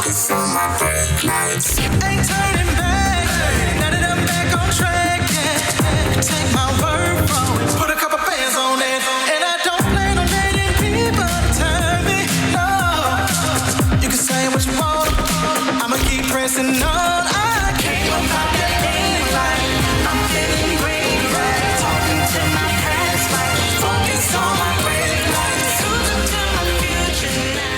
Focus on my brake lights. Ain't turning back. Now that I'm back on track, yeah. Take my word for it. Put a couple bands on it. And I don't plan on letting people turn me. No. You can say what you want. I'ma keep pressing on. I can't go pop that thing like I'm feeling great, right? Talking to my past life. Focus on my brake lights. Cruising to my future now.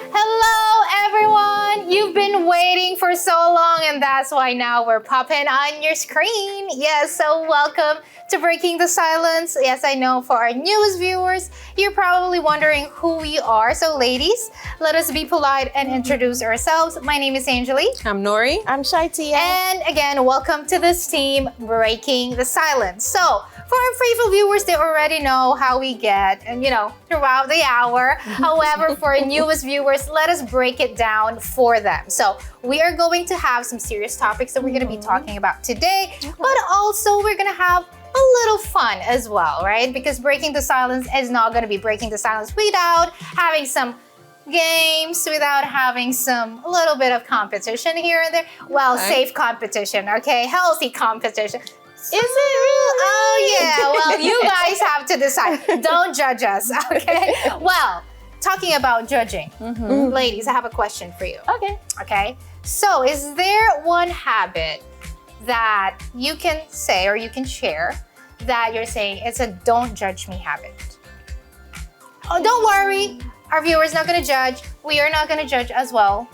Hello, everyone! You've been waiting for so long, and that's why now we're popping on your screen. Yes, so welcome to Breaking the Silence. Yes, I know for our newest viewers, you're probably wondering who we are. So, ladies, let us be polite and introduce ourselves. My name is Angeli. I'm Nori. I'm Shaitia. And again, welcome to this team, Breaking the Silence. So, for our faithful viewers, they already know how we get, and throughout the hour. However, for our newest viewers, let us break it down for them. So, we are going to have some serious topics that we're going to be talking about today, but also we're going to have a little fun as well, right? Because Breaking the Silence is not going to be breaking the silence without having some games, without having a little bit of competition here and there. Well, safe competition, okay? Healthy competition. Is it really? Oh, yeah. Well, you guys have to decide. Don't judge us, okay? Well, talking about judging, ladies, I have a question for you. Okay. So, is there one habit that you can say or you can share that you're saying it's a don't judge me habit? Oh, don't worry. Our viewers not going to judge. We are not going to judge as well.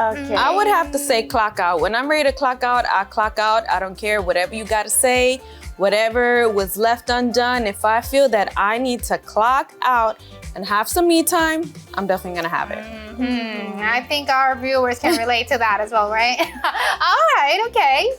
Okay. I would have to say clock out. When I'm ready to clock out, I clock out. I don't care whatever you got to say, whatever was left undone. If I feel that I need to clock out and have some me time, I'm definitely going to have it. I think our viewers can relate to that as well, right? All right, okay.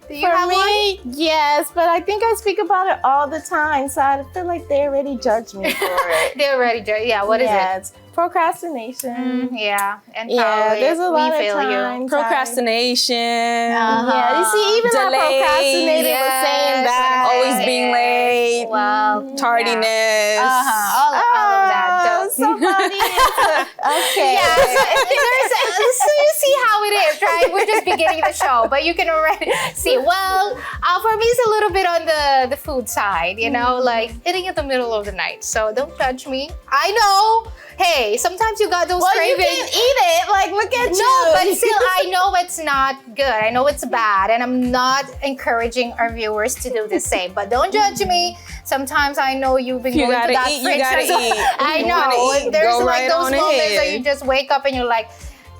Do you have me, yes, but I think I speak about it all the time, so I feel like they already judged me for it. They already judge. Yeah, what is it? It's procrastination. Yeah, and there's a lot of feel times. Procrastination. Yeah, you see, even I procrastinated with saying that. Always being late. Well, tardiness. All of that. So funny. Okay. Yeah, so you see how it is, right? We're just beginning the show, but you can already see. Well, for me, it's a little bit on the food side, like eating in the middle of the night. So don't judge me. I know. Hey, sometimes you got those cravings. You can't eat it. Like, look at you. No, but still, I know it's not good. I know it's bad, and I'm not encouraging our viewers to do the same. But don't judge me. Sometimes I know you've been going to that fridge. You gotta eat. I know. There's Go like right those on moments ahead. that you just wake up and you're like,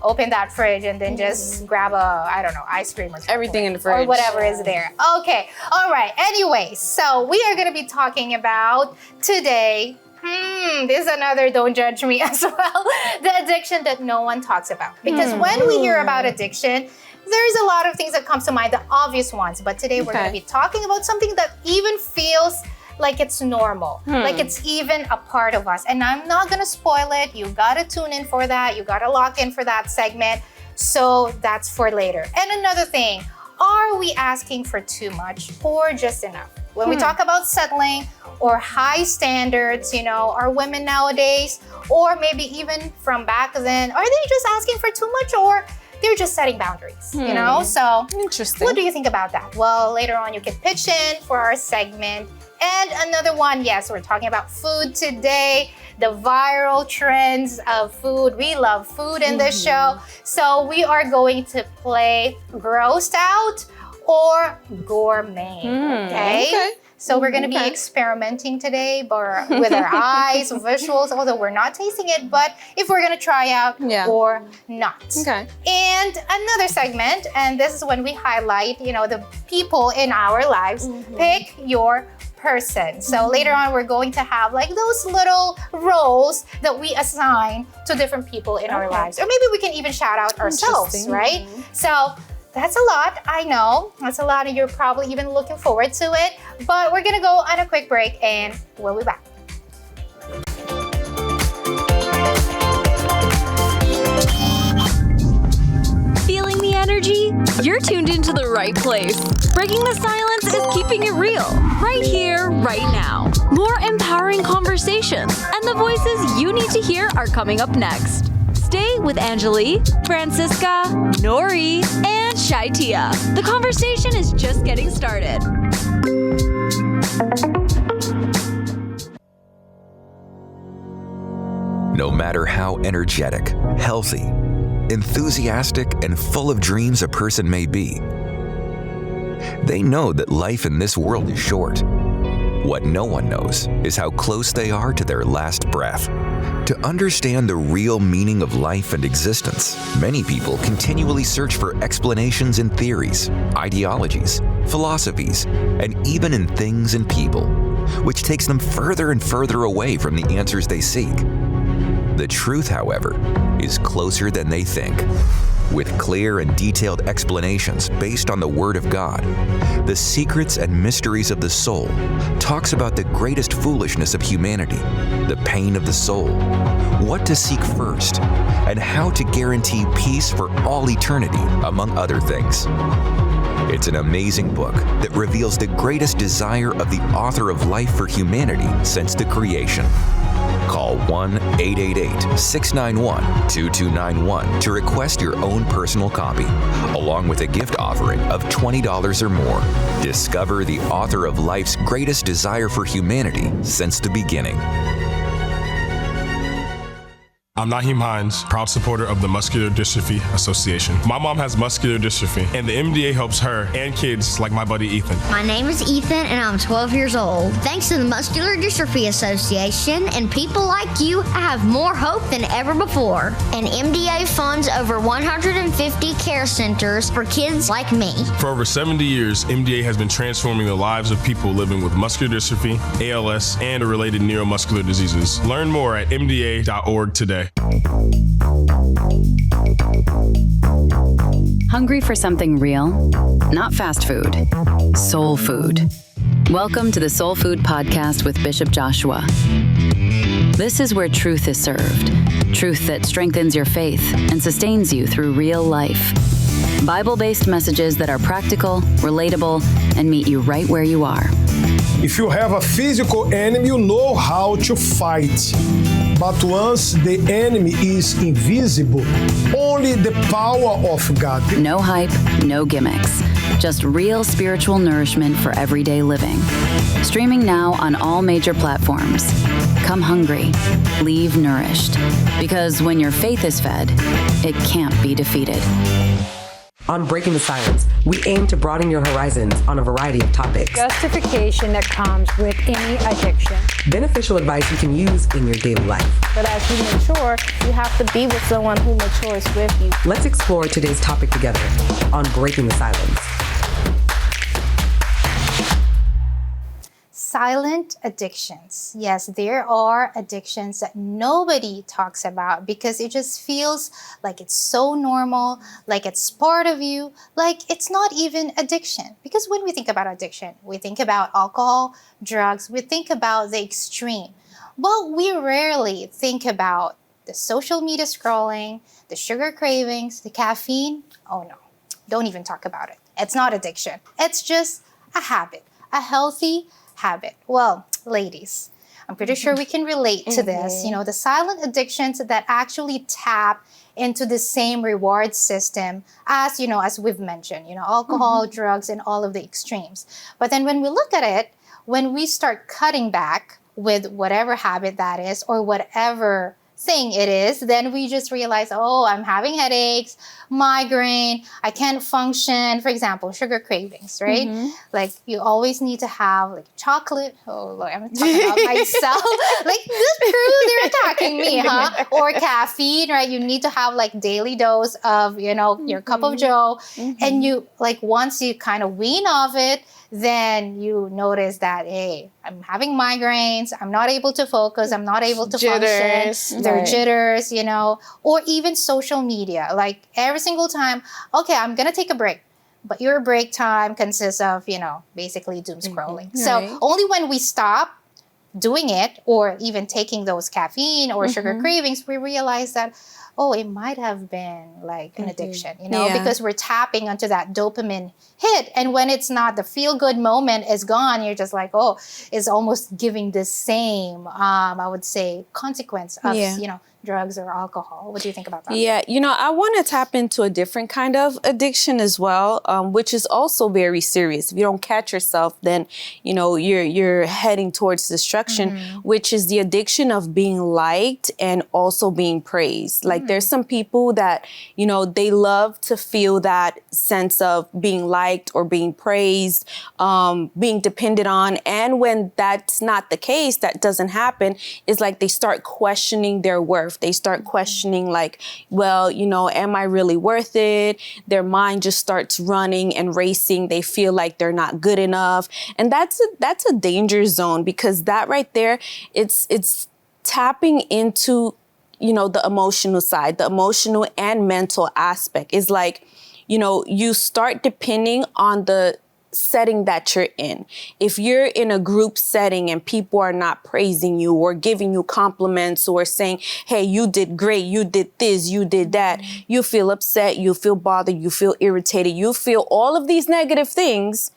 open that fridge and then just grab ice cream or something. Everything in the fridge. Or whatever is there. Okay. All right. Anyway, so we are going to be talking about today. This is another don't judge me as well. The addiction that no one talks about. Because when we hear about addiction, there's a lot of things that comes to mind, the obvious ones. But today we're going to be talking about something that even feels like it's normal, like it's even a part of us. And I'm not going to spoil it. You got to tune in for that. You got to lock in for that segment. So that's for later. And another thing, are we asking for too much or just enough? When we talk about settling or high standards, are women nowadays, or maybe even from back then, are they just asking for too much or they're just setting boundaries, So interesting. What do you think about that? Well, later on you can pitch in for our segment. And another one, yes, we're talking about food today, the viral trends of food. We love food in this show. So we are going to play Grossed Out or Gourmet, okay? So we're going to be experimenting today with our eyes, visuals, although we're not tasting it, but if we're going to try out or not. Okay. And another segment, and this is when we highlight, the people in our lives. Pick your person. So later on, we're going to have like those little roles that we assign to different people in our lives. Or maybe we can even shout out ourselves, right? So that's a lot, I know. That's a lot, and you're probably even looking forward to it. But we're gonna go on a quick break, and we'll be back. Feeling the energy? You're tuned into the right place. Breaking the silence is keeping it real, right here, right now. More empowering conversations, and the voices you need to hear are coming up next. Thursday with Angelique, Francisca, Nori, and Shaitia. The conversation is just getting started. No matter how energetic, healthy, enthusiastic, and full of dreams a person may be, they know that life in this world is short. What no one knows is how close they are to their last breath. To understand the real meaning of life and existence, many people continually search for explanations in theories, ideologies, philosophies, and even in things and people, which takes them further and further away from the answers they seek. The truth, however, is closer than they think. With clear and detailed explanations based on the Word of God, The Secrets and Mysteries of the Soul talks about the greatest foolishness of humanity, the pain of the soul, what to seek first, and how to guarantee peace for all eternity, among other things. It's an amazing book that reveals the greatest desire of the author of life for humanity since the creation. Call 1-888-691-2291 to request your own personal copy, along with a gift offering of $20 or more. Discover the author of life's greatest desire for humanity since the beginning. I'm Naheem Hines, proud supporter of the Muscular Dystrophy Association. My mom has muscular dystrophy, and the MDA helps her and kids like my buddy Ethan. My name is Ethan, and I'm 12 years old. Thanks to the Muscular Dystrophy Association and people like you, I have more hope than ever before. And MDA funds over 150 care centers for kids like me. For over 70 years, MDA has been transforming the lives of people living with muscular dystrophy, ALS, and related neuromuscular diseases. Learn more at mda.org today. Hungry for something real? Not fast food. Soul food. Welcome to the Soul Food Podcast with Bishop Joshua. This is where truth is served. Truth that strengthens your faith and sustains you through real life. Bible-based messages that are practical, relatable, and meet you right where you are. If you have a physical enemy, you know how to fight. But once the enemy is invisible, only the power of God. No hype, no gimmicks. Just real spiritual nourishment for everyday living. Streaming now on all major platforms. Come hungry, leave nourished. Because when your faith is fed, it can't be defeated. On Breaking the Silence, we aim to broaden your horizons on a variety of topics. Justification that comes with any addiction. Beneficial advice you can use in your daily life. But as you mature, you have to be with someone who matures with you. Let's explore today's topic together on Breaking the Silence. Silent addictions. Yes, there are addictions that nobody talks about because it just feels like it's so normal, like it's part of you, like it's not even addiction. Because when we think about addiction, we think about alcohol, drugs, we think about the extreme. But we rarely think about the social media scrolling, the sugar cravings, the caffeine. Oh no, don't even talk about it. It's not addiction. It's just a habit, a healthy habit. Well, ladies, I'm pretty sure we can relate to this. You know, the silent addictions that actually tap into the same reward system as, you know, as we've mentioned, you know, alcohol, drugs, and all of the extremes. But then when we look at it, when we start cutting back with whatever habit that is or whatever thing it is, then we just realize, oh, I'm having headaches, migraine, I can't function. For example, sugar cravings, right? Like you always need to have like chocolate. Oh, look, I'm talking about myself. Like this crew, they're attacking me, huh? Or caffeine, right? You need to have like daily dose of, you know, your cup of joe. And you like once you kind of wean off it, then you notice that, hey, I'm having migraines, I'm not able to focus, I'm not able to function. There are jitters, you know, or even social media. Like every single time, okay, I'm gonna take a break. But your break time consists of, you know, basically doom scrolling. So only when we stop doing it or even taking those caffeine or sugar cravings, we realize that, oh, it might have been like an addiction, Yeah. because we're tapping onto that dopamine hit. And when it's not, the feel good moment is gone, you're just like, oh, it's almost giving the same, I would say, consequence of, drugs or alcohol. What do you think about that? Yeah, I want to tap into a different kind of addiction as well, which is also very serious. If you don't catch yourself, then, you're heading towards destruction, which is the addiction of being liked and also being praised. Like there's some people that, they love to feel that sense of being liked or being praised, being depended on. And when that's not the case, that doesn't happen, it's like they start questioning their worth. They start questioning like, well, am I really worth it? Their mind just starts running and racing. They feel like they're not good enough. And that's a danger zone, because that right there, it's tapping into, the emotional side, the emotional and mental aspect. Is like, you start depending on the setting that you're in. If you're in a group setting and people are not praising you or giving you compliments or saying, hey, you did great, you did this, you did that, you feel upset, you feel bothered, you feel irritated, you feel all of these negative things.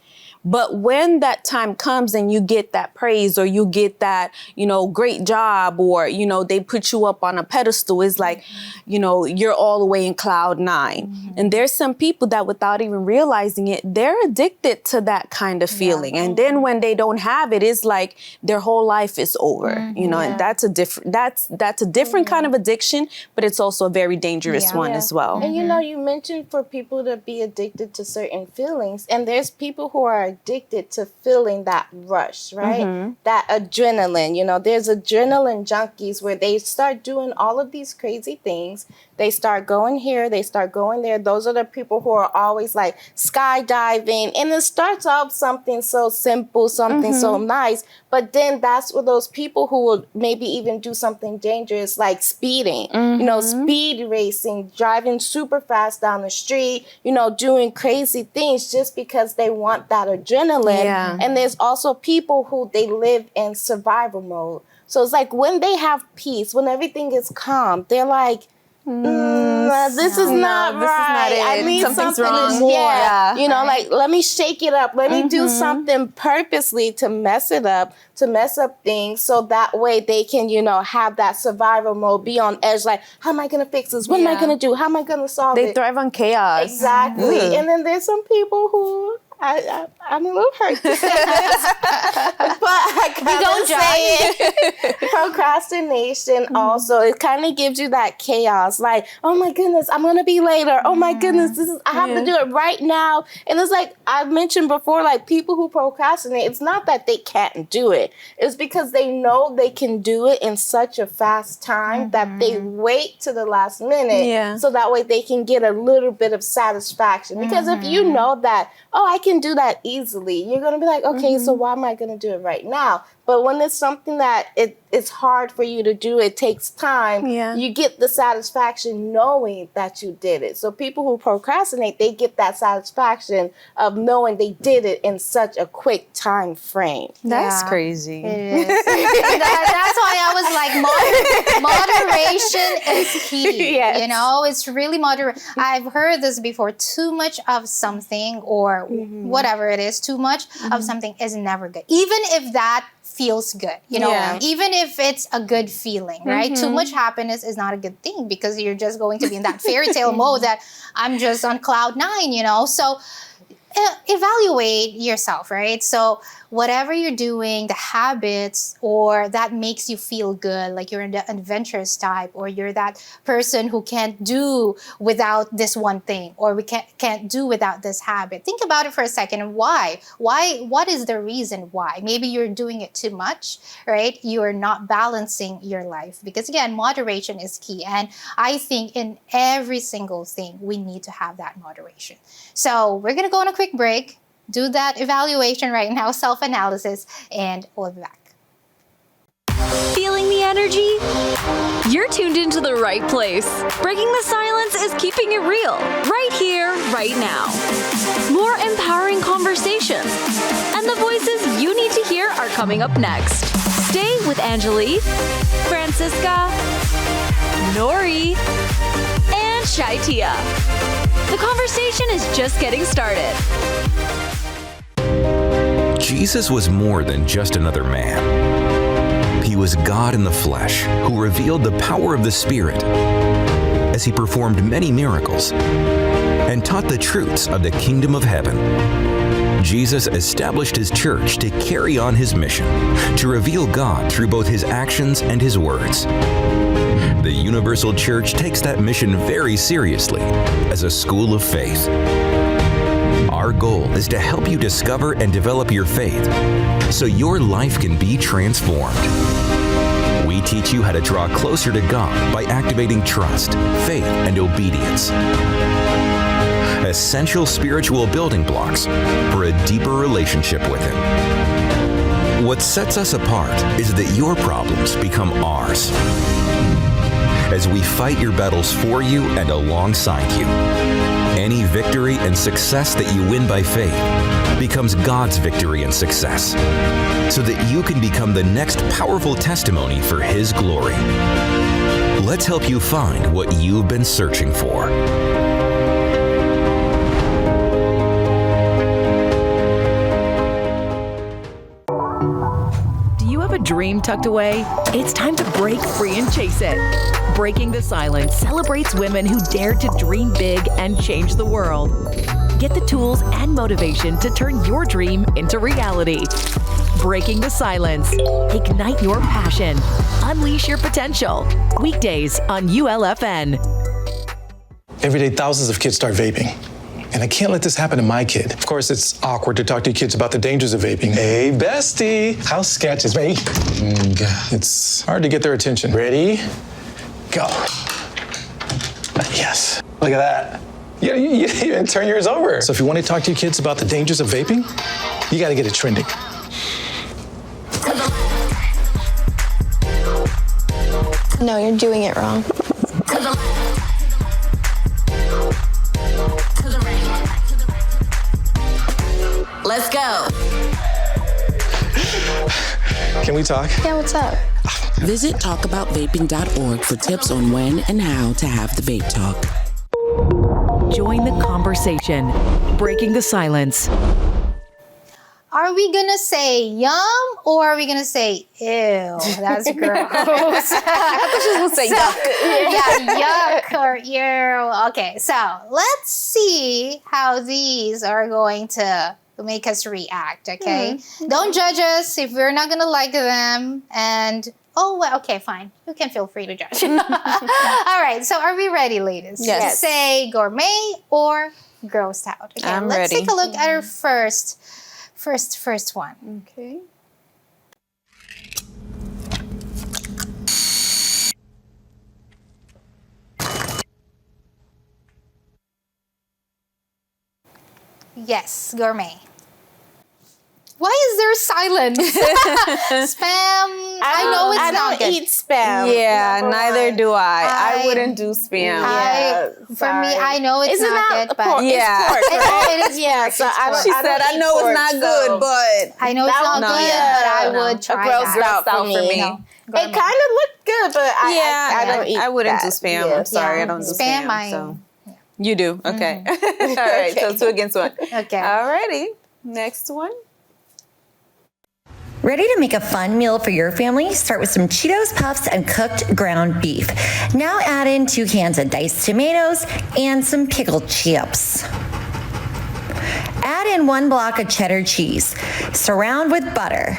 But when that time comes and you get that praise or you get that, great job, or, they put you up on a pedestal, it's like, you're all the way in cloud 9. And there's some people that without even realizing it, they're addicted to that kind of feeling. And then when they don't have it, it's like their whole life is over, and that's a different kind of addiction, but it's also a very dangerous one as well. And you mentioned for people to be addicted to certain feelings, and there's people who are addicted to feeling that rush, right? That adrenaline. There's adrenaline junkies where they start doing all of these crazy things. They start going here, they start going there. Those are the people who are always like skydiving, and it starts off something so simple, something so nice, but then that's where those people who will maybe even do something dangerous like speeding, speed racing, driving super fast down the street, doing crazy things just because they want that adrenaline. And there's also people who they live in survival mode. So it's like when they have peace, when everything is calm, they're like, this is not right. I need Something's something wrong. more. Yeah. Let me shake it up. Let me do something purposely to mess it up, to mess up things, so that way they can, have that survival mode, be on edge. Like, how am I going to fix this? What am I going to do? How am I going to solve it? They thrive on chaos. Exactly. And then there's some people who I'm a little hurt to say this, but I don't say it. Procrastination also, it kind of gives you that chaos. Like, oh my goodness, I'm gonna be later. Oh my goodness, I have to do it right now. And it's like I mentioned before, like people who procrastinate, it's not that they can't do it. It's because they know they can do it in such a fast time that they wait to the last minute, so that way they can get a little bit of satisfaction. Because if you know that, oh, I can do that easily, you're going to be like, okay, so why am I going to do it right now? But when it's something that it's hard for you to do, it takes time, you get the satisfaction knowing that you did it. So people who procrastinate, they get that satisfaction of knowing they did it in such a quick time frame. That's crazy. It is. That's why I was like, moderation is key. It's really moderate. I've heard this before. Too much of something or whatever it is, too much of something is never good. Even if that feels good, even if it's a good feeling, right? Too much happiness is not a good thing, because you're just going to be in that fairy tale mode that I'm just on cloud 9, So evaluate yourself, right? So whatever you're doing, the habits or that makes you feel good, like you're an adventurous type, or you're that person who can't do without this one thing, or we can't do without this habit. Think about it for a second. And why? What is the reason why? Maybe you're doing it too much, right? You're not balancing your life, because again, moderation is key. And I think in every single thing, we need to have that moderation. So we're going to go on a quick break, do that evaluation right now, self-analysis, and we'll be back. Feeling the energy? You're tuned into the right place. Breaking the silence is keeping it real, right here, right now. More empowering conversations, and the voices you need to hear are coming up next. Stay with Angelique, Francisca, Nori, and Shaitia. The conversation is just getting started. Jesus was more than just another man. He was God in the flesh who revealed the power of the Spirit as he performed many miracles and taught the truths of the kingdom of heaven. Jesus established his church to carry on his mission, to reveal God through both his actions and his words. The Universal Church takes that mission very seriously as a school of faith. Our goal is to help you discover and develop your faith so your life can be transformed. We teach you how to draw closer to God by activating trust, faith, and obedience. Essential spiritual building blocks for a deeper relationship with Him. What sets us apart is that your problems become ours. As we fight your battles for you and alongside you, any victory and success that you win by faith becomes God's victory and success, so that you can become the next powerful testimony for His glory. Let's help you find what you've been searching for. Do you have a dream tucked away? It's time to break free and chase it. Breaking the Silence celebrates women who dare to dream big and change the world. Get the tools and motivation to turn your dream into reality. Breaking the Silence. Ignite your passion. Unleash your potential. Weekdays on ULFN. Every day, thousands of kids start vaping. And I can't let this happen to my kid. Of course, it's awkward to talk to kids about the dangers of vaping. Hey, bestie, how sketch is me? It's hard to get their attention. Ready? Go. Yes. Look at that. You even turn yours over. So if you want to talk to your kids about the dangers of vaping, you got to get it trending. No, you're doing it wrong. Let's go. Can we talk? Yeah, what's up? Visit talkaboutvaping.org for tips on when and how to have the vape talk. Join the conversation. Breaking the Silence. Are we gonna say yum or are we gonna say ew? That's gross. I thought she was gonna say yuck. Yeah, yuck or ew. Okay, so let's see how these are going to make us react, okay? Don't judge us if we're not gonna like them. And well, okay, fine. You can feel free to judge. All right, so are we ready, ladies? Yes. Say gourmet or grossed out. Okay, I'm let's ready. take a look at our first one. Okay. Yes, gourmet. Why is there silence? Spam. I know it's not good. I don't eat spam. Yeah, neither do I. I wouldn't do spam. For me, I know it's Isn't not that good, but pork? Yeah. It's pork, right? It is pork. So It's I pork. She said, I know it's not good, but I know it's not no, good, yeah. but I No. would try Grossed that. out for me. No, It gourmet. kind of looked good, but I don't eat I wouldn't that. do spam. Yeah. I'm sorry, Yeah. I don't do Spam, spam. So. yeah. You do? Okay. All right, so 2 against 1. Okay. Alrighty, next one. Ready to make a fun meal for your family? Start with some Cheetos Puffs and cooked ground beef. Now add in 2 cans of diced tomatoes and some pickled chips. Add in 1 block of cheddar cheese. Surround with butter.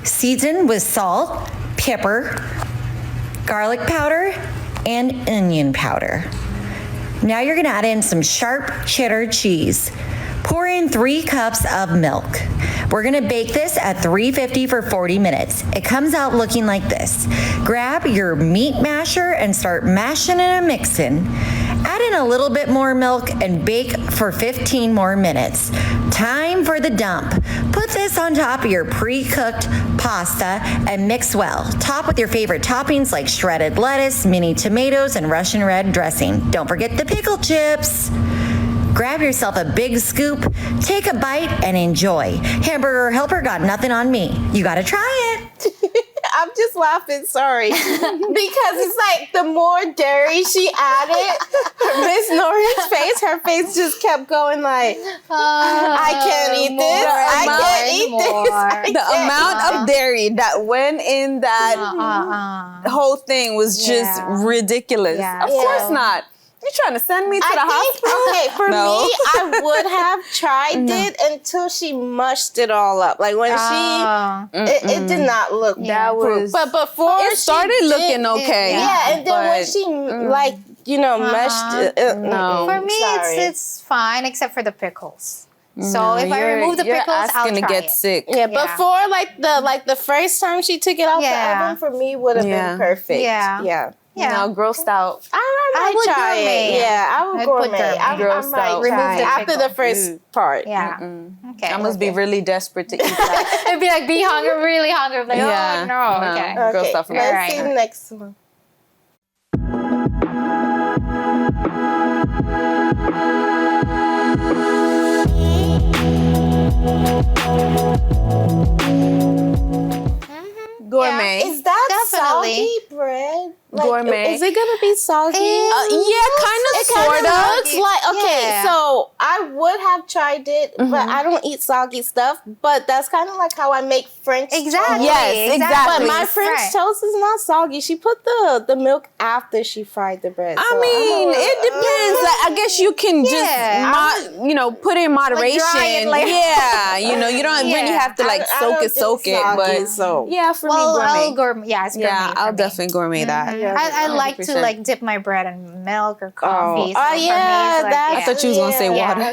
Season with salt, pepper, garlic powder, and onion powder. Now you're gonna add in some sharp cheddar cheese. Pour in 3 cups of milk. We're gonna bake this at 350 for 40 minutes. It comes out looking like this. Grab your meat masher and start mashing and mixing. Add in a little bit more milk and bake for 15 more minutes. Time for the dump. Put this on top of your pre-cooked pasta and mix well. Top with your favorite toppings like shredded lettuce, mini tomatoes, and Russian red dressing. Don't forget the pickle chips. Grab yourself a big scoop, take a bite, and enjoy. Hamburger Helper got nothing on me. You gotta try it. I'm just laughing, sorry. Because it's like the more dairy she added, Miss Nori's face, her face just kept going like, I can't eat this. I can't eat this. The amount of dairy that went in that whole thing was just ridiculous. Yeah. Of course not. You trying to send me to the hospital? Okay, for No. me, I would have tried it until she mushed it all up. Like when it did not look That was. But before It started she looking did, okay. Yeah, and then when but- she meshed it. For me, it's fine except for the pickles. So if I remove the pickles, I'll asking to try get it. sick. Yeah, before like the first time she took it out the oven, for me would have been perfect. Yeah. Yeah. No, grossed out. I would try gourmet. it. Yeah, I would I'd put gourmet. gourmet. I Grossed might out. try Remove the it after pickle. the first part. Yeah. Okay. I must be really desperate to eat that. It'd be like be hungry, really hungry. Like, Yeah. oh no. Okay. Grossed out for me. Let's see the next one. Gourmet. Is that Definitely. soggy bread? Like, Gourmet. Is it gonna be soggy? Yeah, kind of, It kind sort of of. looks like Yeah. So I would have tried it, but I don't eat soggy stuff. But that's kind of like how I make French Exactly. toast. Yes, exactly. But my French Right. toast is not soggy. She put the milk after she fried the bread. I so mean, I'm a- it depends. Like, I guess you can Yeah. just, put it in moderation. it later. Yeah, you don't really Yeah. have to like I soak don't it, do soak it. soggy, But so. yeah, for me, Well, gourmet. I'll gourmet. Yeah, it's gourmet. Yeah, I'll for me. definitely gourmet that. Yeah. I like to 100%. like dip my bread in milk or coffee. Oh, so for me, yeah, it's like, that's- I thought you was gonna say Yeah. water.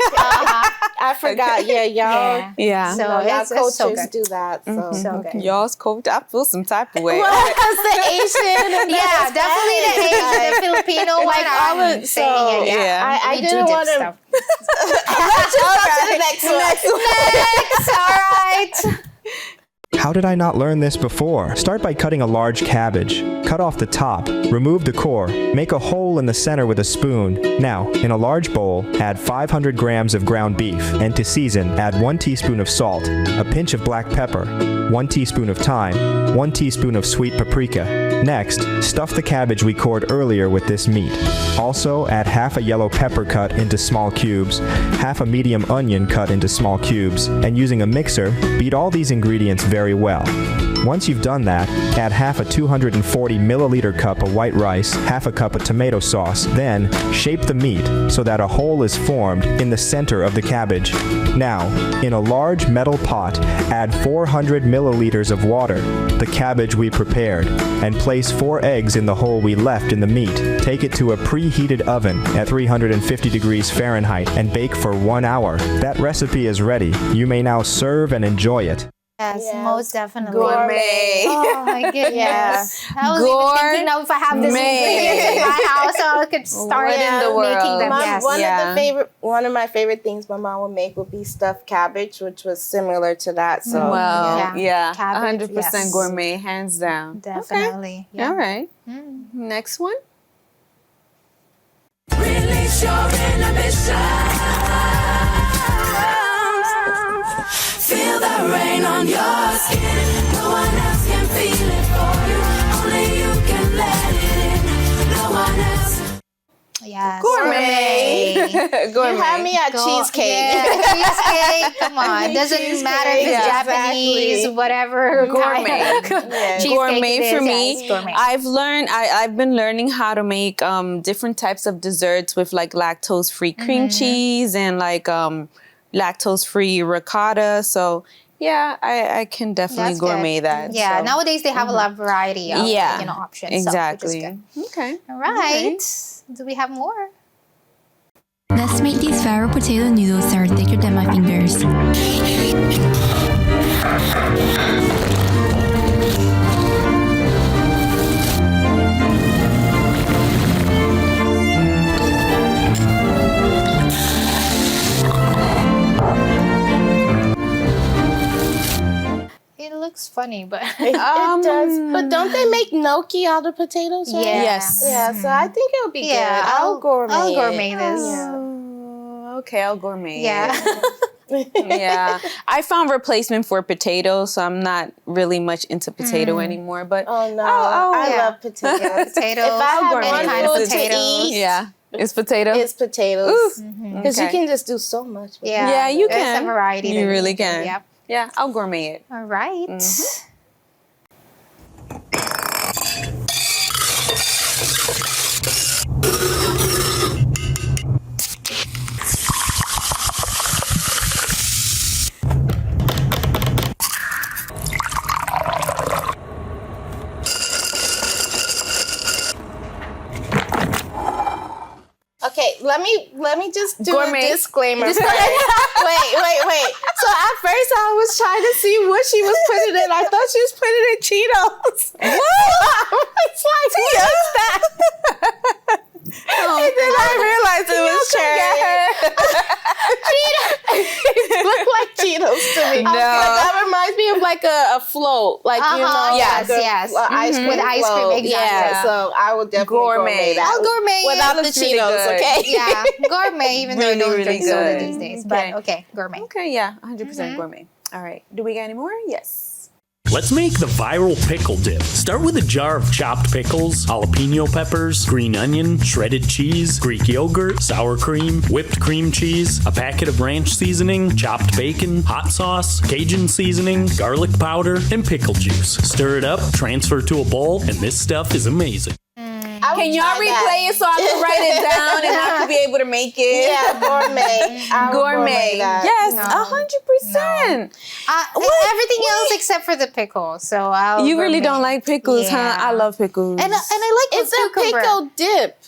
I forgot. Yeah, y'all. Yeah. Yeah. So y'all it's so cultures good. do that. So. So good. Y'all's cold. I feel some type of way. Well, because the Asian and Yeah, definitely the Asian, the Filipino one. all I'm of- saying it. yeah. Yeah, I we didn't do dip want to. stuff. Let's just go to the next one. Next, all right. How did I not learn this before? Start by cutting a large cabbage. Cut off the top, remove the core, make a hole in the center with a spoon. Now, in a large bowl, add 500 grams of ground beef, and to season, add 1 teaspoon of salt, a pinch of black pepper, 1 teaspoon of thyme, 1 teaspoon of sweet paprika. Next, stuff the cabbage we cored earlier with this meat. Also, add half a yellow pepper cut into small cubes, half a medium onion cut into small cubes, and using a mixer, beat all these ingredients very well. Once you've done that, add half a 240 milliliter cup of white rice, half a cup of tomato sauce. Then, shape the meat so that a hole is formed in the center of the cabbage. Now, in a large metal pot, add 400 milliliters of water, the cabbage we prepared, and place 4 eggs in the hole we left in the meat. Take it to a preheated oven at 350 degrees Fahrenheit and bake for 1 hour. That recipe is ready. You may now serve and enjoy it. Yes, most definitely. Gourmet. Oh my goodness. Yeah. I was even thinking now if I have this ingredients in my house, so I could start What in the world? making them. Yes. One of my favorite things my mom would make would be stuffed cabbage, which was similar to that. So Well, yeah, Cabbage, 100% yes. gourmet, hands down. Definitely. Okay. All right. Next one. Release your Feel the rain on your skin. No one else can feel it for you. Only you can let it in. No one else. Yes. Gourmet. Gourmet. You had me at cheesecake. Yeah, cheesecake. Come on. Doesn't matter if it's Yeah, Japanese, exactly. whatever. Gourmet. Cheesecake Gourmet it is, for yes, me. gourmet. I've been learning how to make different types of desserts with like lactose-free cream cheese and like lactose-free ricotta. So yeah, I can definitely That's gourmet good. that. Yeah, so. nowadays they have a lot of variety of options. Exactly. So, which is good. Okay. All right. Do we have more? Let's make these Faro potato noodles that are thicker than my fingers. It looks funny, but It does. But don't they make gnocchi out of potatoes? Right? Yeah. Yes. Yeah, so I think it'll be yeah, good. I'll gourmet. I'll gourmet this. Okay, I'll gourmet. Yeah. Yeah, I found replacement for potatoes, so I'm not really much into potato anymore. But oh no, I love potatoes. Potatoes. If I had any one kind of food to potatoes. eat, yeah, it's potato. it's potatoes. Because you Okay. can just do so much. With Yeah, you there's can. a variety. You that really can do. can. Yep. Yeah, I'll gourmet it. All right. Okay, let me just do Gourmet. a disclaimer. Wait. So at first I was trying to see what she was putting in. I thought she was putting in Cheetos. What? I was like, what's that? And then I realized it was cherry. It looked like Cheetos to me. No. But that reminds me of like a float. Like, you know, yes, like yes. ice cream With ice cream, float. exactly. Yeah, so I would definitely gourmet that. I'll gourmet it. Without the Looks really Cheetos, good. okay? Yeah, gourmet, even though I don't Really, drink really soda good. these days. But okay, gourmet. Okay, yeah, 100% gourmet. All right, do we got any more? Yes. Let's make the viral pickle dip. Start with a jar of chopped pickles, jalapeno peppers, green onion, shredded cheese, Greek yogurt, sour cream, whipped cream cheese, a packet of ranch seasoning, chopped bacon, hot sauce, Cajun seasoning, garlic powder, and pickle juice. Stir it up, transfer to a bowl, and this stuff is amazing. Can y'all replay it so I can write it down and I can be able to make it? Yeah, gourmet. I would Gourmet. that. Yes, No. 100%. Everything else except for the pickle. So I'll You really gourmet. don't like pickles, huh? Yeah. I love pickles. And I like It's a cucumber. pickle dip.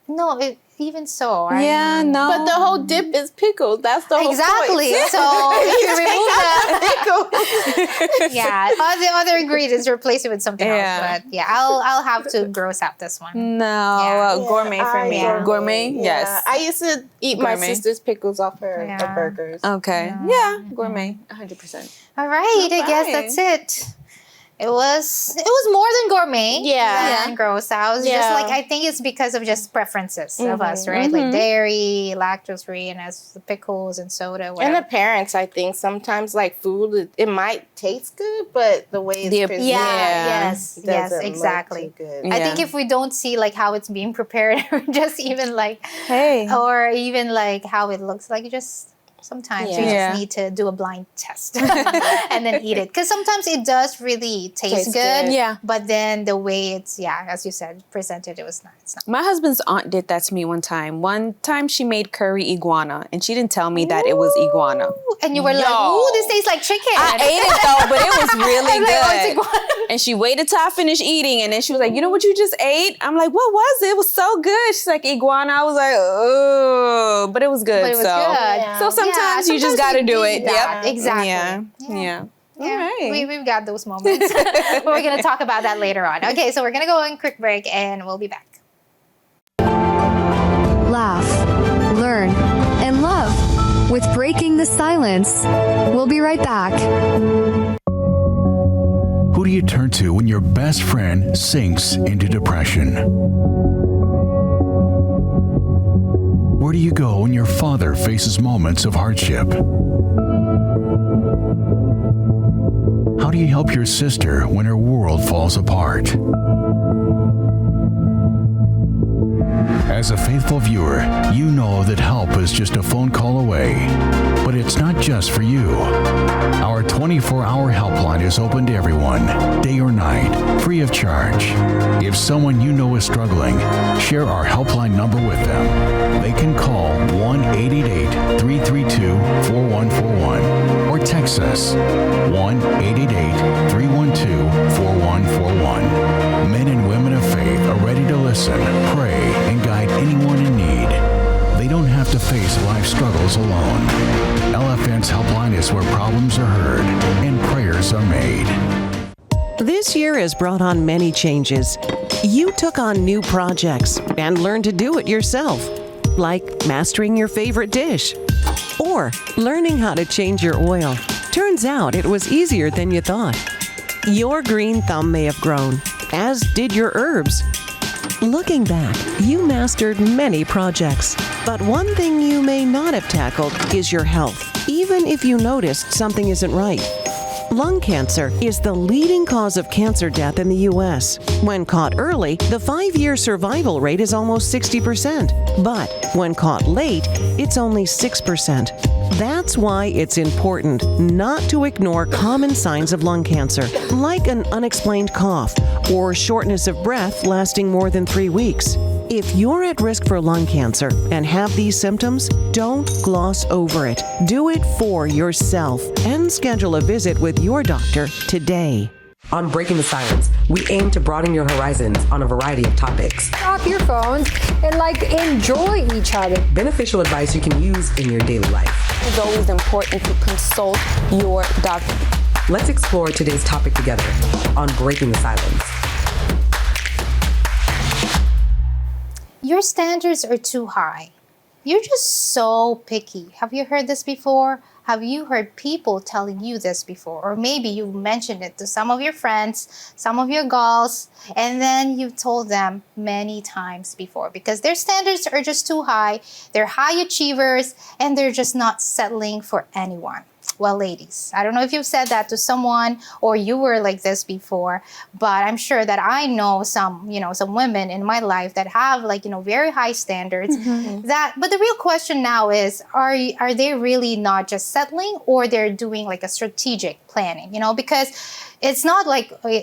No, even so. Yeah, no. But the whole dip is pickles. That's the whole Exactly. point. So if you remove the pickles. yeah, all the other ingredients, replace it with something Yeah. else. But yeah, I'll have to gross out this one. No, gourmet for me. Yeah. Gourmet, Yeah. yes. I used to eat my Gourmet. sister's pickles off her burgers. Okay. Yeah, gourmet, 100%. All right, I guess that's it. It was more than gourmet. Yeah. Than gross out. It's just like, I think it's because of just preferences of us, right? Like dairy, lactose free, and as the pickles and soda, whatever. And the parents, I think, sometimes like food, it might taste good, but the way it's presented, yes, doesn't exactly. look too good. I think if we don't see like how it's being prepared, or just even like, or even like how it looks like, just sometimes you just need to do a blind test and then eat it, because sometimes it does really taste good. Yeah. But then the way it's as you said, presented, it's not. My husband's aunt did that to me one time. One time she made curry iguana, and she didn't tell me that it was iguana. And you were like, "Ooh, this tastes like chicken." I ate it though, but it was really I'm like, "Oh, it's good. iguana." And she waited till I finished eating, and then she was like, "You know what you just ate?" I'm like, "What was it? It was so good." She's like, "Iguana." I was like, "Oh," but it was good. But it was so, good. so sometimes you just got to do it. that. Yep. Exactly. Yeah. Yeah. All right. We've got those moments. We're going to talk about that later on. Okay, so we're going to go on a quick break and we'll be back. Laugh, learn, and love with Breaking the Silence. We'll be right back. Who do you turn to when your best friend sinks into depression? Where do you go when your father faces moments of hardship? How do you help your sister when her world falls apart? As a faithful viewer, you know that help is just a phone call away. But it's not just for you. Our 24-hour helpline is open to everyone, day or night, free of charge. If someone you know is struggling, share our helpline number with them. They can call 1-888-332-4141 or text us 1-888-312-4141. Men and women of faith are ready to listen, pray, and guide anyone in need. They don't have to face life struggles alone. LFN's helpline is where problems are heard and prayers are made. This year has brought on many changes. You took on new projects and learned to do it yourself, like mastering your favorite dish or learning how to change your oil. Turns out it was easier than you thought. Your green thumb may have grown, as did your herbs. Looking back, you mastered many projects. But one thing you may not have tackled is your health, even if you noticed something isn't right. Lung cancer is the leading cause of cancer death in the U.S. When caught early, the 5-year survival rate is almost 60%. But when caught late, it's only 6%. That's why it's important not to ignore common signs of lung cancer, like an unexplained cough or shortness of breath lasting more than 3 weeks. If you're at risk for lung cancer and have these symptoms, don't gloss over it. Do it for yourself and schedule a visit with your doctor today. On Breaking the Silence, we aim to broaden your horizons on a variety of topics. Off your phones and enjoy each other. Beneficial advice you can use in your daily life. It's always important to consult your doctor. Let's explore today's topic together on Breaking the Silence. Your standards are too high. You're just so picky. Have you heard this before? Have you heard people telling you this before? Or maybe you mentioned it to some of your friends, some of your gals, and then you told them many times before because their standards are just too high. They're high achievers and they're just not settling for anyone. Well, ladies, I don't know if you've said that to someone or you were like this before, but I'm sure that I know some women in my life that have very high standards. But the real question now is, are they really not just settling or they're doing a strategic planning, because it's not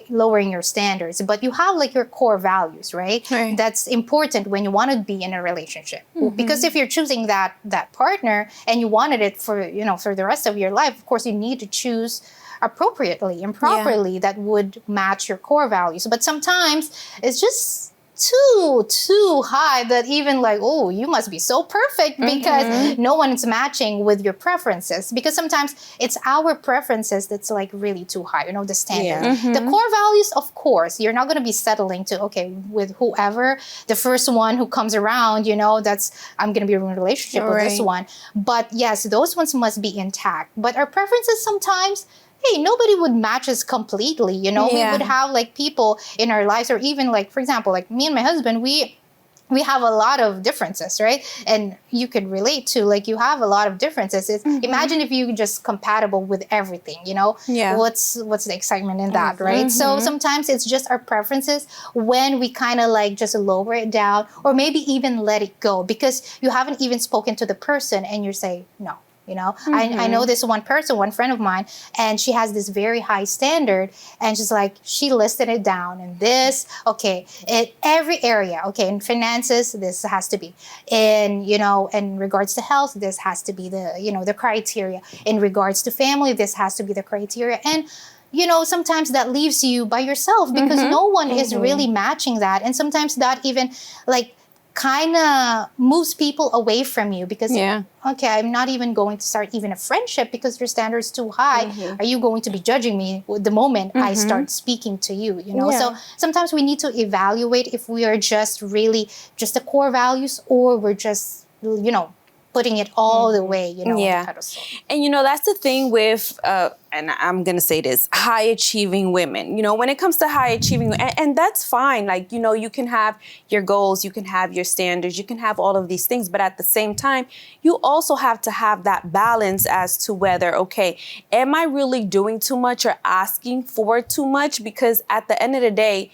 lowering your standards, but you have your core values, right? That's important when you want to be in a relationship. Because if you're choosing that partner and you wanted it for the rest of your life, of course you need to choose appropriately and properly that would match your core values. But sometimes it's just too high that even you must be so perfect because no one is matching with your preferences, because sometimes it's our preferences that's really too high, the standard. The core values, of course, you're not going to be settling to with whoever the first one who comes around, that's I'm going to be in a relationship with this one. But yes, those ones must be intact. But our preferences sometimes, hey, nobody would match us completely, We would have people in our lives, or even for example, me and my husband, we have a lot of differences, right? And you could relate to you have a lot of differences. Imagine if you just compatible with everything, what's the excitement in that, right? So sometimes it's just our preferences when we kind of just lower it down, or maybe even let it go because you haven't even spoken to the person and you say no. I know this one friend of mine, and she has this very high standard, and she's she listed it down in this, in every area, in finances, this has to be, in regards to health, this has to be the criteria, in regards to family, this has to be the criteria, and sometimes that leaves you by yourself because no one is really matching that, and sometimes that even kind of moves people away from you because, I'm not even going to start even a friendship because your standard's too high. Are you going to be judging me the moment I start speaking to you, So sometimes we need to evaluate if we are just really just the core values or we're just, putting it all the way, on the pedestal. And that's the thing with, and I'm going to say this, high achieving women, when it comes to high achieving, and that's fine. You can have your goals, you can have your standards, you can have all of these things. But at the same time, you also have to have that balance as to whether, am I really doing too much or asking for too much? Because at the end of the day,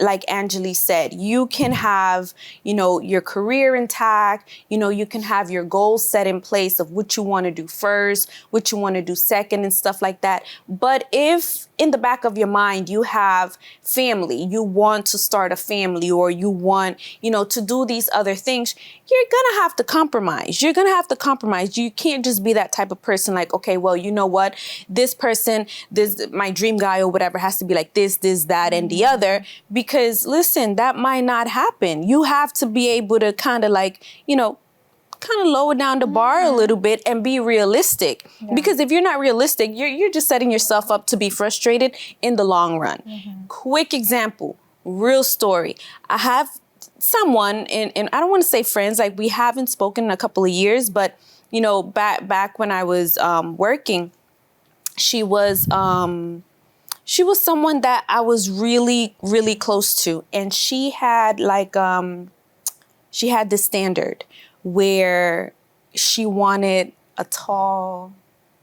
like Angeli said, you can have, your career intact, you can have your goals set in place of what you want to do first, what you want to do second and stuff like that. But if in the back of your mind, you have family, you want to start a family, or you want, to do these other things, you're going to have to compromise. You're going to have to compromise. You can't just be that type of person well, you know what? This person, my dream guy or whatever has to be like this, that, and the other. Because listen, that might not happen. You have to be able to kind of lower down the bar a little bit and be realistic. Because if you're not realistic, you're just setting yourself up to be frustrated in the long run. Quick example, real story. I have someone, and I don't want to say friends, we haven't spoken in a couple of years, but back when I was working, she was she was someone that I was really, really close to. And she had like, she had this standard where she wanted a tall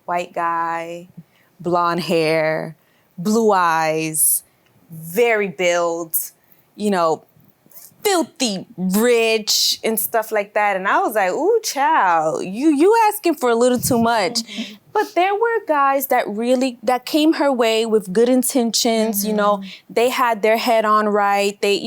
white guy, blonde hair, blue eyes, very built, you know, filthy rich and stuff like that. And I was like, ooh, child, you asking for a little too much. But there were guys that came her way with good intentions. You know, they had their head on right. They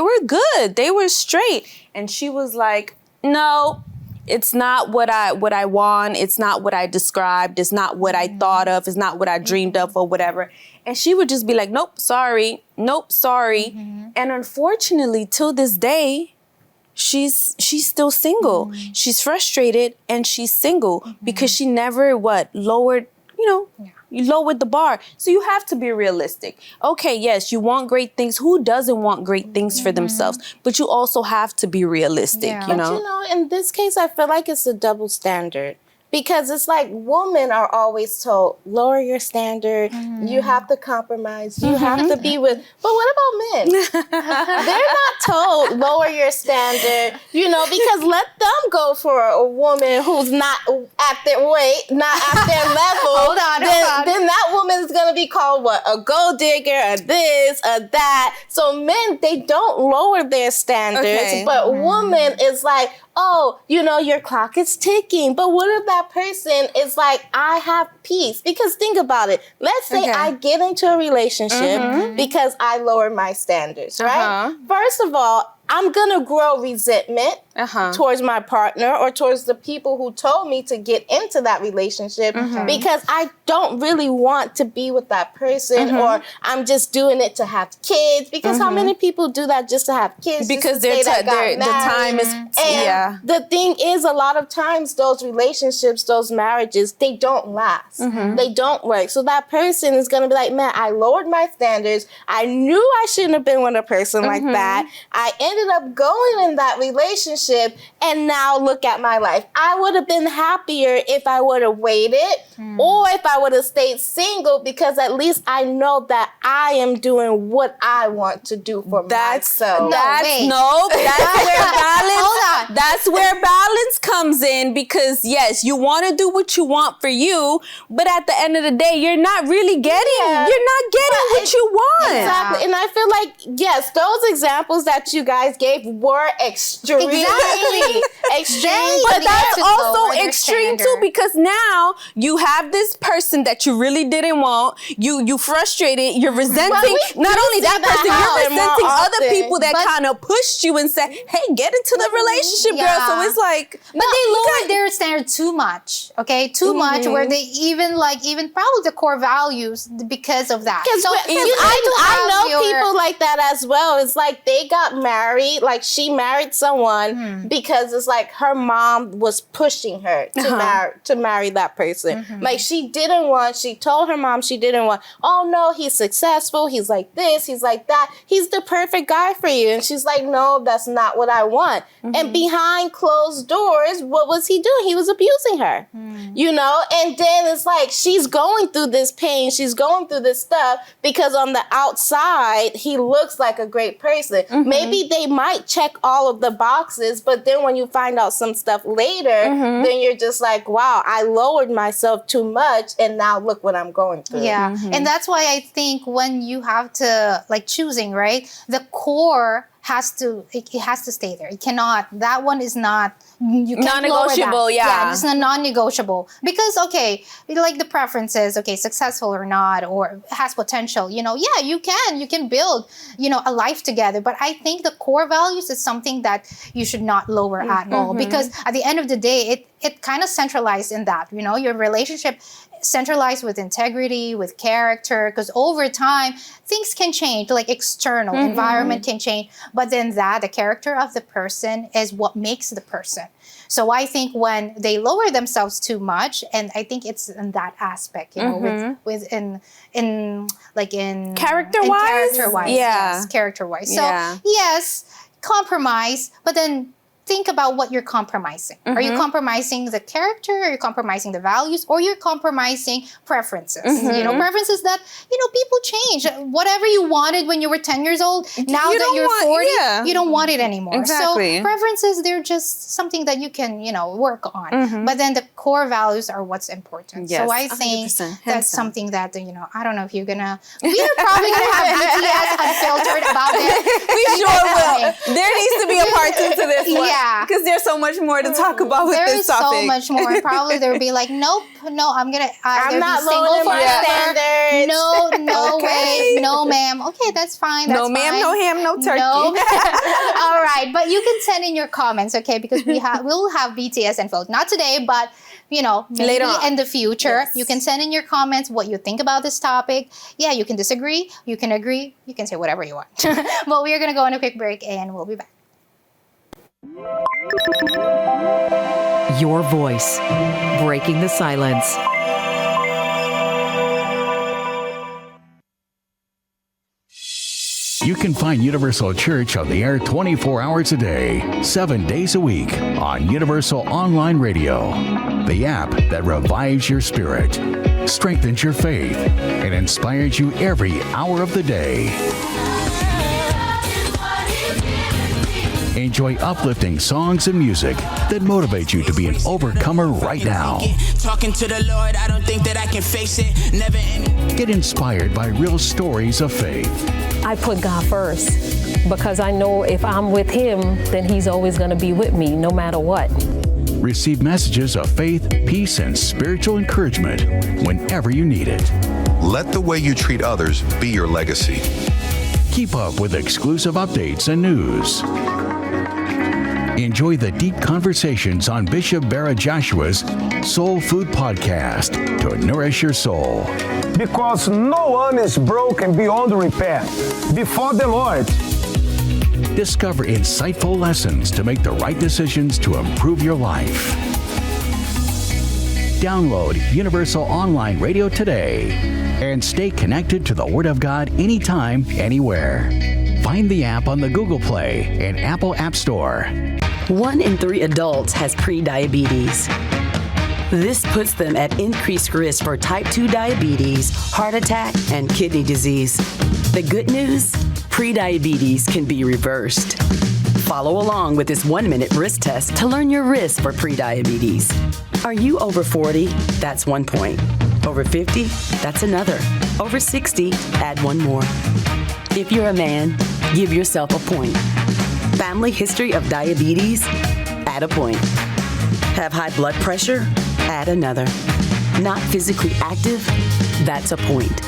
were good. They were straight. And she was like, no, it's not what I want. It's not what I described. It's not what I thought of. It's not what I dreamed of or whatever. And she would just be like, nope, sorry. Nope, sorry. And unfortunately, till this day, she's still single. She's frustrated and she's single because she never lowered the bar. So you have to be realistic. Okay, yes, you want great things. Who doesn't want great things for themselves? But you also have to be realistic, you know? But you know, in this case, I feel like it's a double standard. Because it's like women are always told, lower your standard, you have to compromise, you have to be with, but what about men? They're not told, lower your standard, you know, because let them go for a woman who's not at their weight, not at their level. Hold on. Then that woman is going to be called what? A gold digger, a this, a that. So men, they don't lower their standards, but woman is like, oh, you know, your clock is ticking. But what if that person is like, I have peace? Because think about it. Let's say I get into a relationship because I lower my standards, right? First of all, I'm going to grow resentment towards my partner or towards the people who told me to get into that relationship because I don't really want to be with that person or I'm just doing it to have kids. Because how many people do that just to have kids? Because the time is, the thing is, a lot of times those relationships, those marriages, they don't last. They don't work. So that person is going to be like, man, I lowered my standards. I knew I shouldn't have been with a person like that. I ended up going in that relationship and now look at my life. I would have been happier if I would have waited or if I would have stayed single because at least I know that I am doing what I want to do for myself. That's where balance comes in because yes, you want to do what you want for you, but at the end of the day, you're not really getting what you want. Exactly. And I feel like, yes, those examples that you guys gave were extreme. Extreme. But that's also extreme too because now you have this person that you really didn't want. You frustrated. You're resenting not only that person, you're resenting other people that kind of pushed you and said, hey, get into the relationship, girl. So it's like, but they lowered their standard too much. Okay, too much where they even probably the core values because of that. So I know people like that as well. It's like they got married, like she married someone because it's like her mom was pushing her to marry that person. Like she told her mom she didn't want, oh no, he's successful, he's like this, he's like that, he's the perfect guy for you. And she's like, no, that's not what I want. And behind closed doors, what was he doing? He was abusing her, you know? And then it's like, she's going through this pain, she's going through this stuff because on the outside, he looks like a great person. Maybe they might check all of the boxes, but then when you find out some stuff later, then you're just like, wow, I lowered myself too much and now look what I'm going through. Yeah. And that's why I think when you have to choosing, right? The core has to stay there. It cannot, that one is not, you can't non-negotiable, yeah, it's not non-negotiable because like the preferences, successful or not, or has potential, you can build, a life together. But I think the core values is something that you should not lower at all because at the end of the day, it kind of centralized in that, your relationship centralized with integrity, with character, because over time, things can change, like external environment can change, but then the character of the person is what makes the person. So I think when they lower themselves too much, and I think it's in that aspect, in character-wise. Yes, character-wise. So yes, compromise, but then think about what you're compromising. Are Mm-hmm. you compromising the character? Are you compromising the values? Or you're compromising preferences? Mm-hmm. You know, preferences that, people change. Whatever you wanted when you were 10 years old, now that you're 40, you don't want it anymore. Exactly. So preferences, they're just something that you can, work on. But then the core values are what's important. Yes, so I think 100%. that's something that, I don't know if you're gonna, we're probably gonna have BTS unfiltered about it. We sure will. There needs to be a part 2 to this one. Yeah. Because there's so much more to talk about with There this is topic. so much more. And probably there will be like, nope, no, I'm gonna either I'm not be single lowering my forever. standards. No Okay. way, no ma'am. Okay, that's fine. That's No ma'am, fine. no ham, no turkey. No. All right, but you can send in your comments, okay? Because we'll have BTS and vote. Not today, but maybe Later on. in the future. Yes. You can send in your comments what you think about this topic. Yeah, you can disagree, you can agree, you can say whatever you want. But we are gonna go on a quick break and we'll be back. Your voice, breaking the silence. You can find Universal Church on the air 24 hours a day, 7 days a week on Universal Online Radio, the app that revives your spirit, strengthens your faith, and inspires you every hour of the day. Enjoy uplifting songs and music that motivate you to be an overcomer right now. Talking to the Lord, I don't think that I can face it. Never ending. Get inspired by real stories of faith. I put God first because I know if I'm with Him, then He's always going to be with me no matter what. Receive messages of faith, peace, and spiritual encouragement whenever you need it. Let the way you treat others be your legacy. Keep up with exclusive updates and news. Enjoy the deep conversations on Bishop Barra Joshua's Soul Food Podcast to nourish your soul. Because no one is broken beyond repair. Before the Lord. Discover insightful lessons to make the right decisions to improve your life. Download Universal Online Radio today and stay connected to the Word of God anytime, anywhere. Find the app on the Google Play and Apple App Store. 1 in 3 adults has pre-diabetes. This puts them at increased risk for type 2 diabetes, heart attack, and kidney disease. The good news? Pre-diabetes can be reversed. Follow along with this 1-minute risk test to learn your risk for pre-diabetes. Are you over 40? That's 1 point. Over 50? That's another. Over 60? Add 1 more. If you're a man, give yourself a point. Family history of diabetes? Add a point. Have high blood pressure? Add another. Not physically active? That's a point.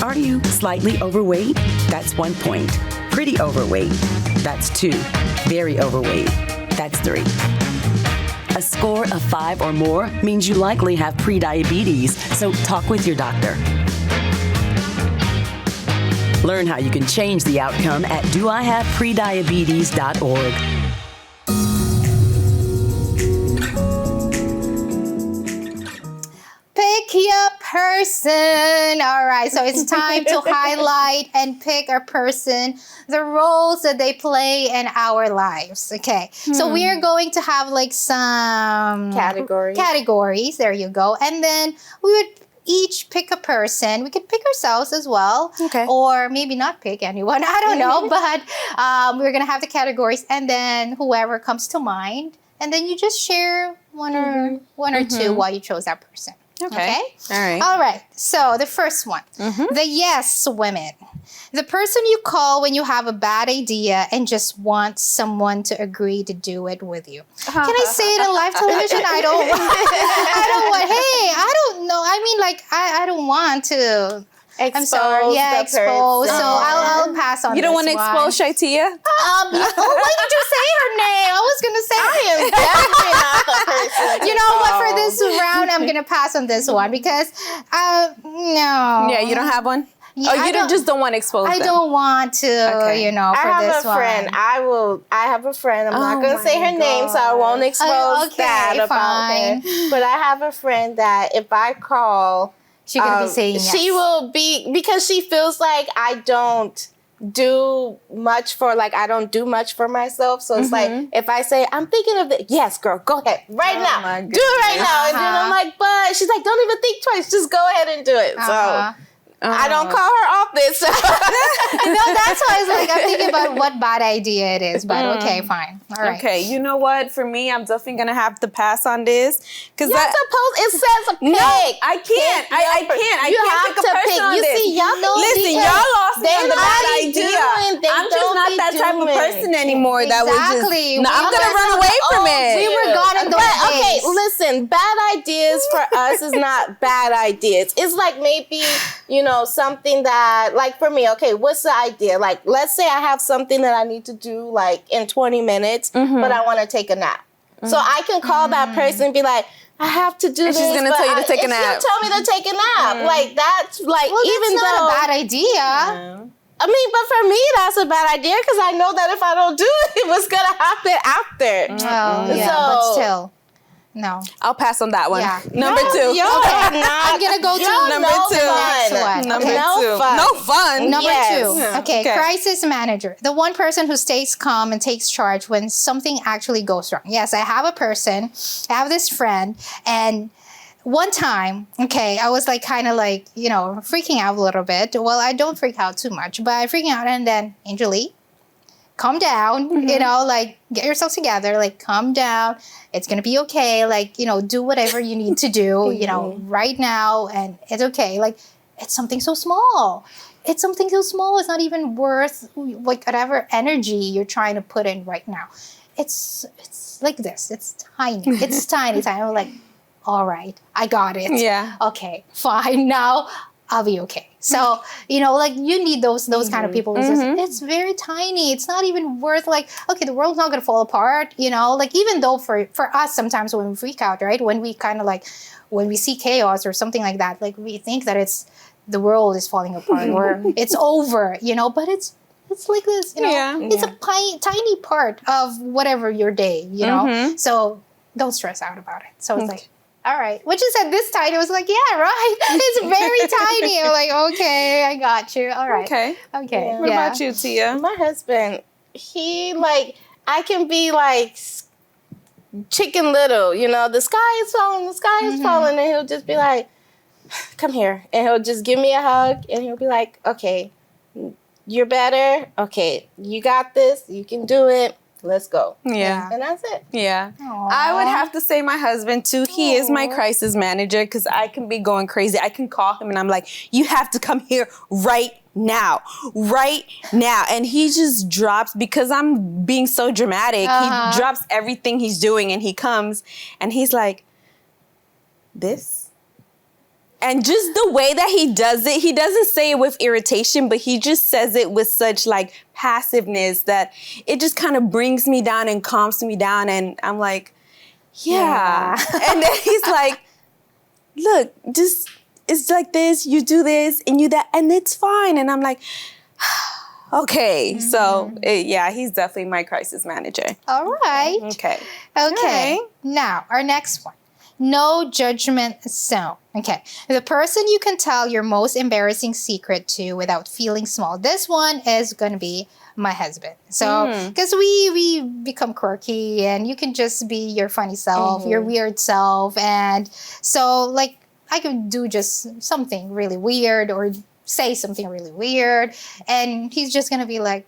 Are you slightly overweight? That's 1 point. Pretty overweight? That's 2. Very overweight? That's 3. A score of 5 or more means you likely have pre-diabetes, so talk with your doctor. Learn how you can change the outcome at doihaveprediabetes.org. Pick your person. All right, so it's time to highlight and pick a person, the roles that they play in our lives. Okay, so we are going to have like some categories. There you go. And then we would each pick a person. We could pick ourselves as well. Okay. Or maybe not pick anyone. I don't know. But we're going to have the categories and then whoever comes to mind. And then you just share one or two why you chose that person. Okay. All right. So the first one, the yes women. The person you call when you have a bad idea and just want someone to agree to do it with you. Can I say it in live television? I don't want, hey, I don't know. I mean, like, I don't want to. I'm sorry. Yeah, expose. So I'll pass on. You don't want to expose Shaitia? Why did you say her name? I was gonna say I am definitely not the person. You know what? For this round, I'm gonna pass on this one because no. Yeah, you don't have one. Yeah, you just don't want to expose them. I don't want to. You know, for this one. I have a friend. I'm not gonna say her name, so I won't expose that about her. But I have a friend that if I call. She's gonna be saying yes. She will be, because she feels like I don't do much for, like, I don't do much for myself. So it's like, if I say, I'm thinking of it, yes, girl, go ahead, right now. Do it right now. And then I'm like, but she's like, don't even think twice. Just go ahead and do it. So I don't call her off this. No, that's why I was like, I'm thinking about what bad idea it is. But okay, fine. All right. Okay, you know what? For me, I'm definitely gonna have to pass on this because You're supposed. It says a pig. No, I can't. I can't. I You can't have pick a to person pick. on You this. see, y'all know Listen, because y'all lost me on the they bad already idea. doing, they I'm just don't not be that type of doing. person anymore. That would just. Exactly. No, I'm We gonna were run away from it. We were gone in those Okay, days. listen, bad ideas for us is not bad ideas. It's like maybe, something that, like for me, okay, what's the idea? Like, let's say I have something that I need to do like in 20 minutes, but I want to take a nap. So I can call that person and be like, I have to do And this. she's gonna tell you to take a nap. She'll tell me to take a nap. Like, that's like, Well, even that's though. not a bad idea. I mean, but for me, that's a bad idea because I know that if I don't do it, what's going to happen after. Well, yeah, but still. No. I'll pass on that one. Yeah. Number two. I'm going to go to Number two. the next one. Number Okay. two. fun. No fun. Number Yes. two. Okay, crisis manager. The one person who stays calm and takes charge when something actually goes wrong. Yes, I have a person. I have this friend, and one time, okay, I was like kind of like, freaking out a little bit. Well, I don't freak out too much, but I'm freaking out, and then Angelique, calm down, like get yourself together, like calm down. It's going to be okay. Like, do whatever you need to do, right now. And it's okay. Like, it's something so small. It's something so small. It's not even worth like whatever energy you're trying to put in right now. It's like this. It's tiny. It's tiny. I'm like, all right, I got it. Yeah. Okay, fine. Now I'll be okay. So, like you need those kind of people. It's very tiny. It's not even worth like, okay, the world's not going to fall apart, like even though for us, sometimes when we freak out, right? When we kind of like, when we see chaos or something like that, like we think that the world is falling apart or it's over, but it's like this, it's a tiny part of whatever your day, So don't stress out about it. So it's like, all right. What you said this tiny, I was like, yeah, right. It's very tiny. I'm like, okay, I got you. All right. Okay. Okay. What about you, Tia? My husband, he like, I can be like Chicken Little, the sky is falling, and he'll just be like, come here. And he'll just give me a hug, and he'll be like, okay, you're better. Okay, you got this. You can do it. Let's go. Yeah. And that's it. Yeah. I would have to say my husband too. He is my crisis manager because I can be going crazy. I can call him and I'm like, you have to come here right now. And he just drops, because I'm being so dramatic, he drops everything he's doing and he comes and he's like, this? And just the way that he does it, he doesn't say it with irritation, but he just says it with such like passiveness that it just kind of brings me down and calms me down. And I'm like, yeah. And then he's like, look, just, it's like this, you do this and you that, and it's fine. And I'm like, okay. So he's definitely my crisis manager. All right. Okay. Okay. Now, our next one. No judgment zone. Okay. The person you can tell your most embarrassing secret to without feeling small. This one is going to be my husband. So, because we become quirky and you can just be your funny self, your weird self. And so, like, I can do just something really weird or say something really weird. And he's just going to be like,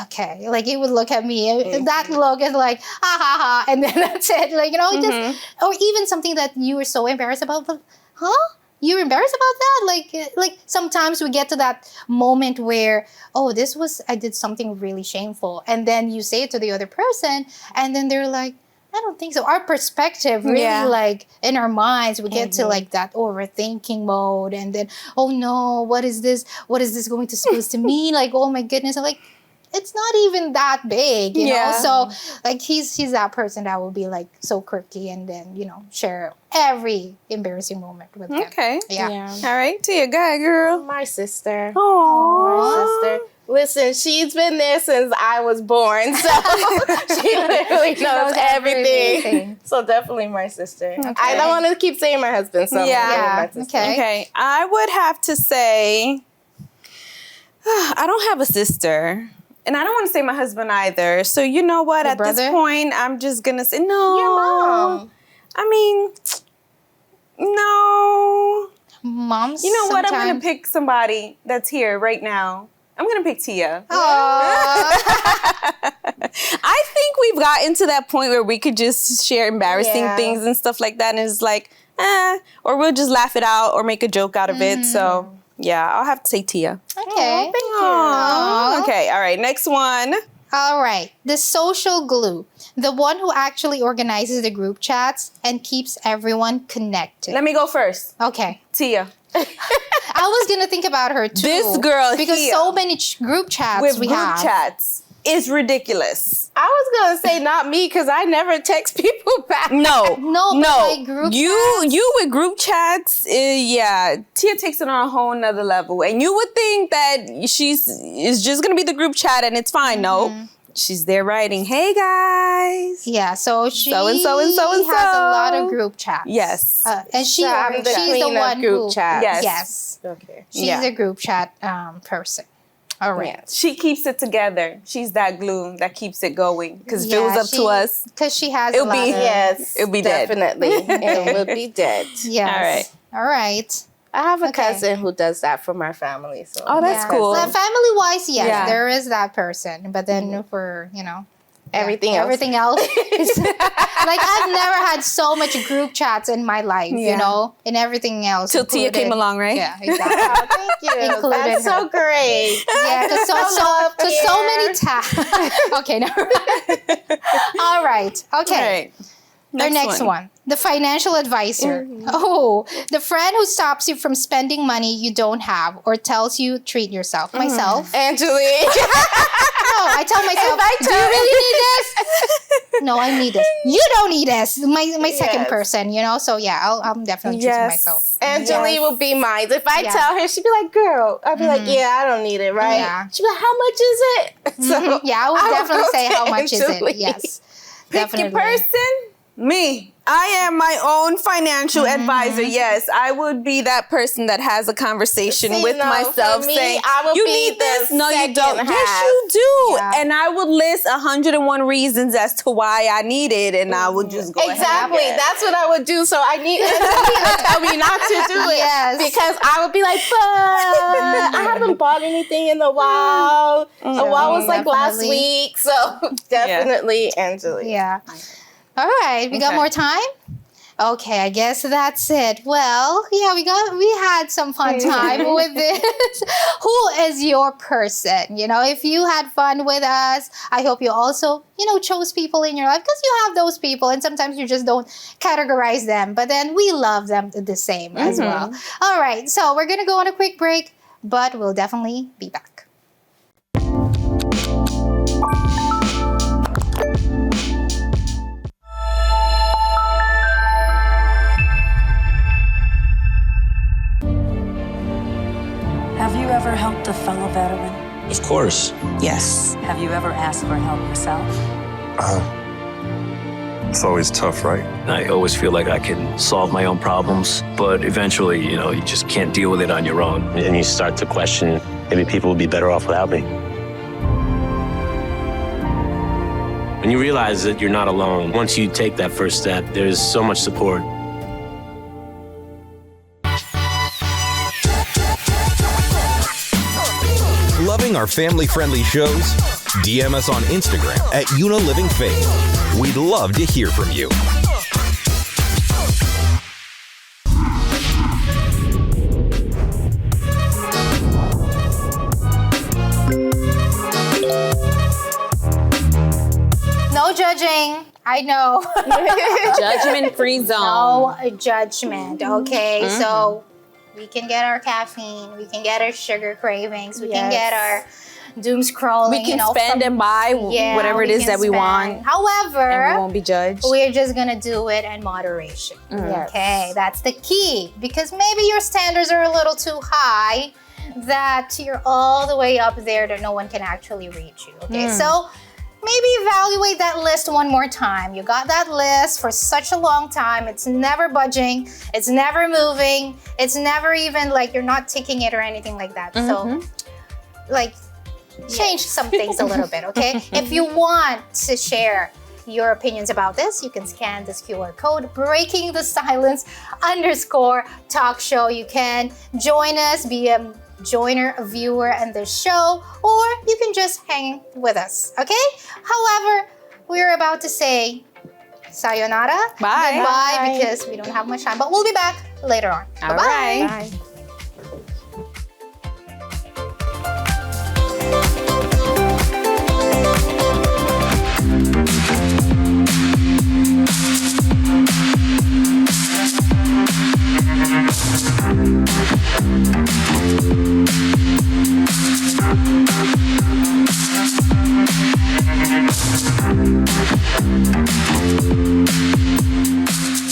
okay, like he would look at me, that look is like, ha ha ha, and then that's it. Like, just, or even something that you were so embarrassed about, like, huh? You're embarrassed about that? Like sometimes we get to that moment where, I did something really shameful. And then you say it to the other person, and then they're like, I don't think so. Our perspective really like in our minds, we get to like that overthinking mode. And then, oh no, what is this? What is this going to supposed to mean? Like, oh my goodness. I'm like, it's not even that big, you know? So, like, he's that person that will be, like, so quirky and then, share every embarrassing moment with them. Okay. Yeah. All right. Tia, go ahead, girl. My sister. Aww. My sister. Listen, she's been there since I was born, so she literally knows everything. So definitely my sister. Okay. I don't want to keep saying my husband, so my sister. Okay. I would have to say... I don't have a sister. And I don't want to say my husband either. So you know what? At this point, I'm just going to say no. Your mom. I mean, no. Moms, you know what? I'm sometimes- going to pick somebody that's here right now. I'm going to pick Tia. I think we've gotten to that point where we could just share embarrassing things and stuff like that. And it's like, or we'll just laugh it out or make a joke out of it. So, yeah, I'll have to say Tia. Okay. Thank you. Okay, all right, next one. All right. The social glue. The one who actually organizes the group chats and keeps everyone connected. Let me go first. Okay. Tia. I was going to think about her too. This girl because here so many group chats with we group have. chats is ridiculous. I was gonna say not me because I never text people back. No, No, but like group you with group chats, yeah. Tia takes it on a whole nother level, and you would think that is just gonna be the group chat and it's fine. No, she's there writing, "Hey guys." Yeah, so she so and so and so and so has a lot of group chats. Yes, and she's I'm the the queen of one group who chats. Yes. Okay. She's a group chat person. All right. Yeah. She keeps it together. She's that glue that keeps it going. Because if it was up to us, because she has it'll a lot be of, it'll be dead. Definitely. It would be dead. Yes. All right. I have a cousin who does that for my family. So oh, that's cool. Family-wise, yes, there is that person. But then for, everything else is, like I've never had so much group chats in my life, and everything else. Till Tia came along, right? Yeah, exactly. Oh, thank you. That's so great. Yeah, because so many tabs. Okay, never mind. All right. Okay. The next one. The financial advisor. Oh, the friend who stops you from spending money you don't have or tells you treat yourself. Myself. Angelique. No, I tell myself, do you really need this? No, I need this. You don't need this. My second person, So yeah, I'm definitely choosing myself. Angelique will be mine. If I tell her, she'd be like, girl, I'd be like, yeah, I don't need it, right? Yeah. She'd be like, how much is it? So yeah, I would definitely say how much is it. Angelique. Yes. Pick your person. Me. I am my own financial advisor. Yes, I would be that person that has a conversation with myself saying, you need this? No, you don't. Yes, you do. Yeah. And I would list 101 reasons as to why I need it, and I would just go Exactly. ahead. That's what I would do. So I need to tell me not to do it. Yes. Because I would be like, but I haven't bought anything in a while. A while was like last week. So definitely Angelique. Yeah. All right, we got more time? Okay, I guess that's it. Well, yeah, we had some fun time with this. Who is your person? If you had fun with us, I hope you also, chose people in your life because you have those people and sometimes you just don't categorize them, but then we love them the same as well. All right, so we're going to go on a quick break, but we'll definitely be back. Have you ever helped a fellow veteran? Of course. Yes. Have you ever asked for help yourself? It's always tough, right? I always feel like I can solve my own problems, but eventually, you just can't deal with it on your own. And you start to question, maybe people would be better off without me. When you realize that you're not alone, once you take that first step, there's so much support. Loving our family-friendly shows? DM us on Instagram at UnaLivingFaith. We'd love to hear from you. No judging. I know. Judgment-free zone. No judgment, okay? So we can get our caffeine, we can get our sugar cravings, we can get our doom scrolling. We can spend and buy whatever it is that we want. However, and we won't be judged. We're just gonna do it in moderation. Okay, that's the key. Because maybe your standards are a little too high that you're all the way up there that no one can actually reach you. Okay, so maybe evaluate that list one more time. You got that list for such a long time. It's never budging. It's never moving. It's never even like you're not ticking it or anything like that. So like change some things a little bit, okay? If you want to share your opinions about this, you can scan this QR code, Breaking the Silence _talk show. You can join us, be a joiner, a viewer in the show, or you can just hang with us, okay? However, we're about to say sayonara, Bye. goodbye, because we don't have much time, but we'll be back later on. All Bye-bye. right. Bye.